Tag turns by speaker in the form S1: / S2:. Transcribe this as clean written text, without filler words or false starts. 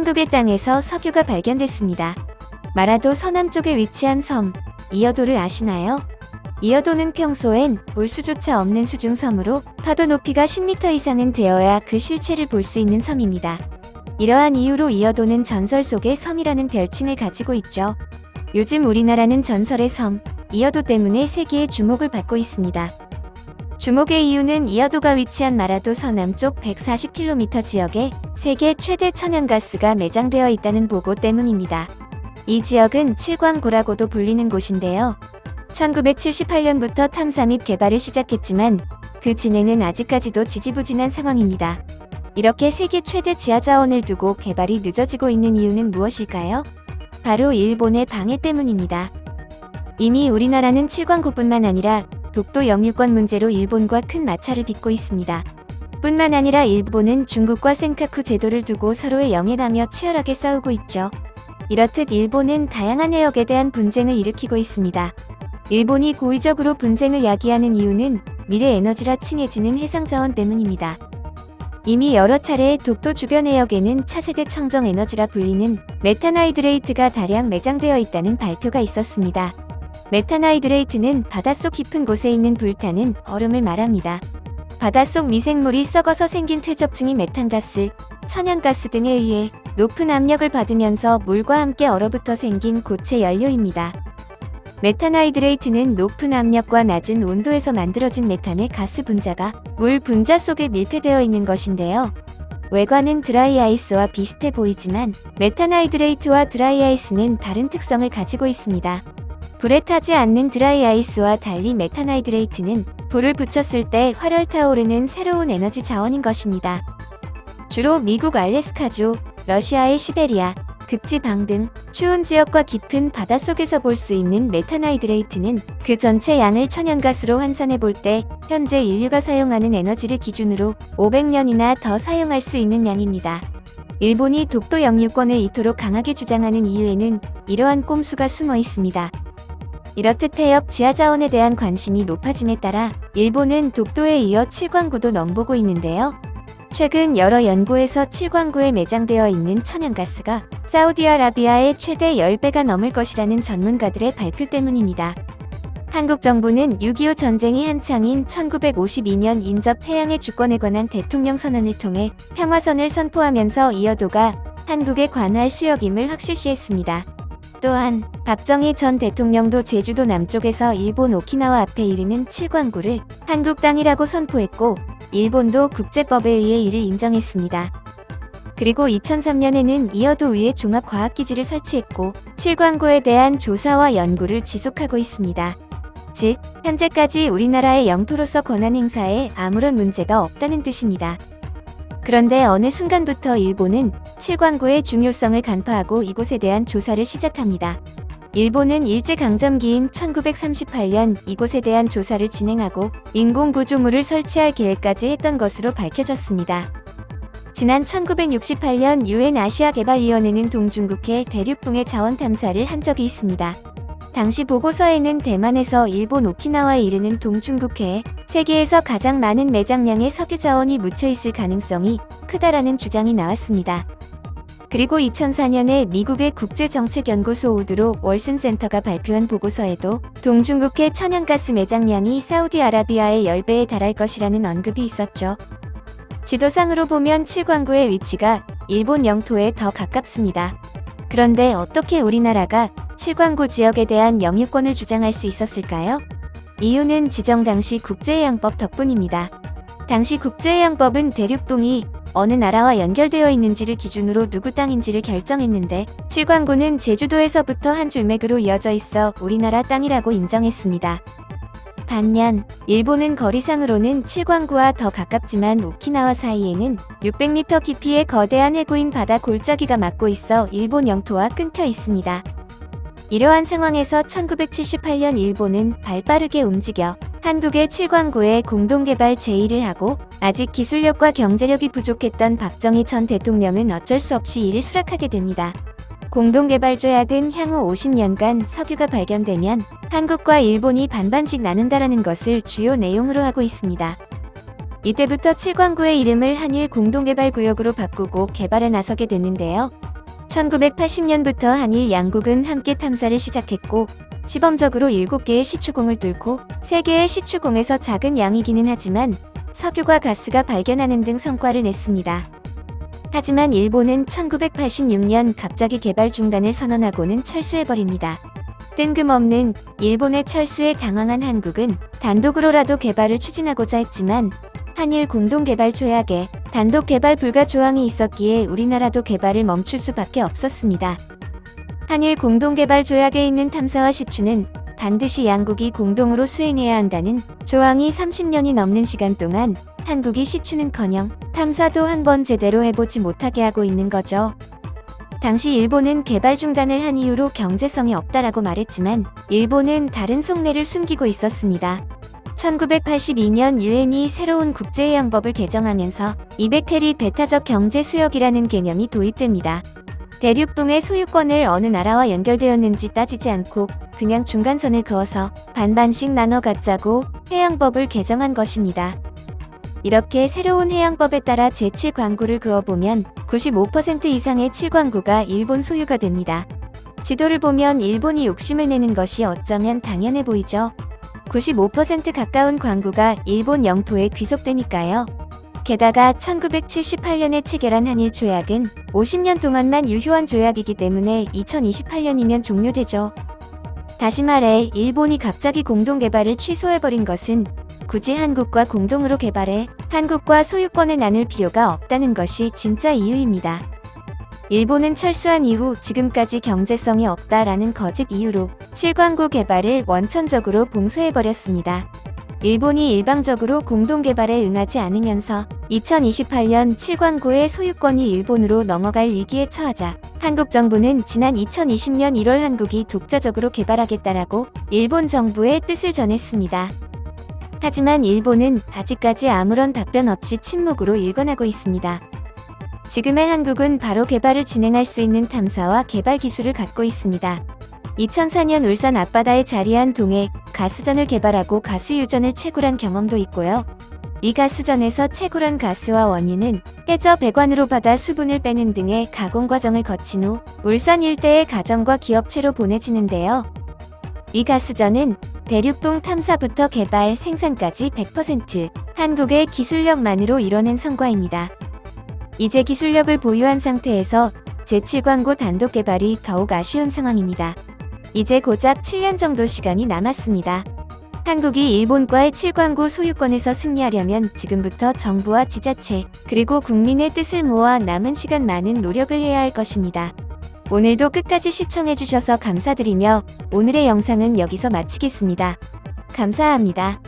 S1: 한국의 땅에서 석유가 발견됐습니다. 마라도 서남쪽에 위치한 섬, 이어도를 아시나요? 이어도는 평소엔 볼 수조차 없는 수중섬으로 파도 높이가 10m 이상은 되어야 그 실체를 볼 수 있는 섬입니다. 이러한 이유로 이어도는 전설 속의 섬이라는 별칭을 가지고 있죠. 요즘 우리나라는 전설의 섬, 이어도 때문에 세계의 주목을 받고 있습니다. 주목의 이유는 이어도가 위치한 마라도 서남쪽 140km 지역에 세계 최대 천연가스가 매장되어 있다는 보고 때문입니다. 이 지역은 칠광구라고도 불리는 곳인데요. 1978년부터 탐사 및 개발을 시작했지만 그 진행은 아직까지도 지지부진한 상황입니다. 이렇게 세계 최대 지하자원을 두고 개발이 늦어지고 있는 이유는 무엇일까요? 바로 일본의 방해 때문입니다. 이미 우리나라는 칠광구뿐만 아니라 독도 영유권 문제로 일본과 큰 마찰을 빚고 있습니다. 뿐만 아니라 일본은 중국과 센카쿠 제도를 두고 서로의 영해하며 치열하게 싸우고 있죠. 이렇듯 일본은 다양한 해역에 대한 분쟁을 일으키고 있습니다. 일본이 고의적으로 분쟁을 야기하는 이유는 미래 에너지라 칭해지는 해상자원 때문입니다. 이미 여러 차례 독도 주변 해역에는 차세대 청정 에너지라 불리는 메탄하이드레이트가 다량 매장되어 있다는 발표가 있었습니다. 메탄하이드레이트는 바닷속 깊은 곳에 있는 불타는 얼음을 말합니다. 바닷속 미생물이 썩어서 생긴 퇴적층이 메탄가스, 천연가스 등에 의해 높은 압력을 받으면서 물과 함께 얼어붙어 생긴 고체 연료입니다. 메탄하이드레이트는 높은 압력과 낮은 온도에서 만들어진 메탄의 가스 분자가 물 분자 속에 밀폐되어 있는 것인데요. 외관은 드라이아이스와 비슷해 보이지만 메탄하이드레이트와 드라이아이스는 다른 특성을 가지고 있습니다. 불에 타지 않는 드라이아이스와 달리 메탄하이드레이트는 불을 붙였을 때 활활 타오르는 새로운 에너지 자원인 것입니다. 주로 미국 알래스카주, 러시아의 시베리아, 극지방 등 추운 지역과 깊은 바닷속에서 볼 수 있는 메탄하이드레이트는 그 전체 양을 천연가스로 환산해 볼 때 현재 인류가 사용하는 에너지를 기준으로 500년이나 더 사용할 수 있는 양입니다. 일본이 독도 영유권을 이토록 강하게 주장하는 이유에는 이러한 꼼수가 숨어 있습니다. 이렇듯 해역 지하자원에 대한 관심이 높아짐에 따라 일본은 독도에 이어 칠광구도 넘보고 있는데요. 최근 여러 연구에서 칠광구에 매장되어 있는 천연가스가 사우디아라비아의 최대 10배가 넘을 것이라는 전문가들의 발표 때문입니다. 한국 정부는 6.25 전쟁이 한창인 1952년 인접 해양의 주권에 관한 대통령 선언을 통해 평화선을 선포하면서 이어도가 한국의 관할 수역임을 확실시했습니다. 또한 박정희 전 대통령도 제주도 남쪽에서 일본 오키나와 앞에 이르는 칠광구를 한국 땅이라고 선포했고 일본도 국제법에 의해 이를 인정했습니다. 그리고 2003년에는 이어도 위에 종합과학기지를 설치했고 칠광구에 대한 조사와 연구를 지속하고 있습니다. 즉, 현재까지 우리나라의 영토로서 권한 행사에 아무런 문제가 없다는 뜻입니다. 그런데 어느 순간부터 일본은 칠광구의 중요성을 간파하고 이곳에 대한 조사를 시작합니다. 일본은 일제강점기인 1938년 이곳에 대한 조사를 진행하고 인공구조물을 설치할 계획까지 했던 것으로 밝혀졌습니다. 지난 1968년 UN 아시아개발위원회는 동중국해 대륙붕해 자원 탐사를 한 적이 있습니다. 당시 보고서에는 대만에서 일본 오키나와에 이르는 동중국해에 세계에서 가장 많은 매장량의 석유 자원이 묻혀 있을 가능성이 크다라는 주장이 나왔습니다. 그리고 2004년에 미국의 국제정책연구소 우드로 월슨 센터가 발표한 보고서에도 동중국해 천연가스 매장량이 사우디아라비아의 10배에 달할 것이라는 언급이 있었죠. 지도상으로 보면 칠광구의 위치가 일본 영토에 더 가깝습니다. 그런데 어떻게 우리나라가 칠광구 지역에 대한 영유권을 주장할 수 있었을까요? 이유는 지정 당시 국제해양법 덕분입니다. 당시 국제해양법은 대륙붕이 어느 나라와 연결되어 있는지를 기준으로 누구 땅인지를 결정했는데 칠광구는 제주도에서부터 한 줄맥으로 이어져 있어 우리나라 땅이라고 인정했습니다. 반면 일본은 거리상으로는 칠광구와 더 가깝지만 오키나와 사이에는 600m 깊이의 거대한 해구인 바다 골짜기가 막고 있어 일본 영토와 끊겨 있습니다. 이러한 상황에서 1978년 일본은 발빠르게 움직여 한국의 칠광구에 공동개발 제의를 하고 아직 기술력과 경제력이 부족했던 박정희 전 대통령은 어쩔 수 없이 이를 수락하게 됩니다. 공동개발 조약은 향후 50년간 석유가 발견되면 한국과 일본이 반반씩 나눈다라는 것을 주요 내용으로 하고 있습니다. 이때부터 칠광구의 이름을 한일 공동개발구역으로 바꾸고 개발에 나서게 됐는데요. 1980년부터 한일 양국은 함께 탐사를 시작했고 시범적으로 7개의 시추공을 뚫고 3개의 시추공에서 작은 양이기는 하지만 석유와 가스가 발견하는 등 성과를 냈습니다. 하지만 일본은 1986년 갑자기 개발 중단을 선언하고는 철수해버립니다. 뜬금없는 일본의 철수에 당황한 한국은 단독으로라도 개발을 추진하고자 했지만 한일 공동개발 조약에 단독 개발 불가 조항이 있었기에 우리나라도 개발을 멈출 수밖에 없었습니다. 한일 공동개발 조약에 있는 탐사와 시추는 반드시 양국이 공동으로 수행해야 한다는 조항이 30년이 넘는 시간 동안 한국이 시추는커녕 탐사도 한 번 제대로 해보지 못하게 하고 있는 거죠. 당시 일본은 개발 중단을 한 이유로 경제성이 없다라고 말했지만 일본은 다른 속내를 숨기고 있었습니다. 1982년 유엔이 새로운 국제해양법을 개정하면서 200해리 배타적 경제 수역이라는 개념이 도입됩니다. 대륙붕의 소유권을 어느 나라와 연결되었는지 따지지 않고 그냥 중간선을 그어서 반반씩 나눠 갖자고 해양법을 개정한 것입니다. 이렇게 새로운 해양법에 따라 제7광구를 그어보면 95% 이상의 7광구가 일본 소유가 됩니다. 지도를 보면 일본이 욕심을 내는 것이 어쩌면 당연해 보이죠. 95% 가까운 광구가 일본 영토에 귀속되니까요. 게다가 1978년에 체결한 한일 조약은 50년 동안만 유효한 조약이기 때문에 2028년이면 종료되죠. 다시 말해 일본이 갑자기 공동개발을 취소해버린 것은 굳이 한국과 공동으로 개발해 한국과 소유권을 나눌 필요가 없다는 것이 진짜 이유입니다. 일본은 철수한 이후 지금까지 경제성이 없다라는 거짓 이유로 7광구 개발을 원천적으로 봉쇄해버렸습니다. 일본이 일방적으로 공동개발에 응하지 않으면서 2028년 7광구의 소유권이 일본으로 넘어갈 위기에 처하자 한국 정부는 지난 2020년 1월 한국이 독자적으로 개발하겠다라고 일본 정부의 뜻을 전했습니다. 하지만 일본은 아직까지 아무런 답변 없이 침묵으로 일관하고 있습니다. 지금의 한국은 바로 개발을 진행할 수 있는 탐사와 개발 기술을 갖고 있습니다. 2004년 울산 앞바다에 자리한 동해 가스전을 개발하고 가스유전을 채굴한 경험도 있고요. 이 가스전에서 채굴한 가스와 원유는 해저 배관으로 받아 수분을 빼는 등의 가공 과정을 거친 후 울산 일대의 가정과 기업체로 보내지는데요. 이 가스전은 대륙붕 탐사부터 개발, 생산까지 100% 한국의 기술력만으로 이뤄낸 성과입니다. 이제 기술력을 보유한 상태에서 제7광구 단독 개발이 더욱 아쉬운 상황입니다. 이제 고작 7년 정도 시간이 남았습니다. 한국이 일본과의 7광구 소유권에서 승리하려면 지금부터 정부와 지자체, 그리고 국민의 뜻을 모아 남은 시간 많은 노력을 해야 할 것입니다. 오늘도 끝까지 시청해주셔서 감사드리며 오늘의 영상은 여기서 마치겠습니다. 감사합니다.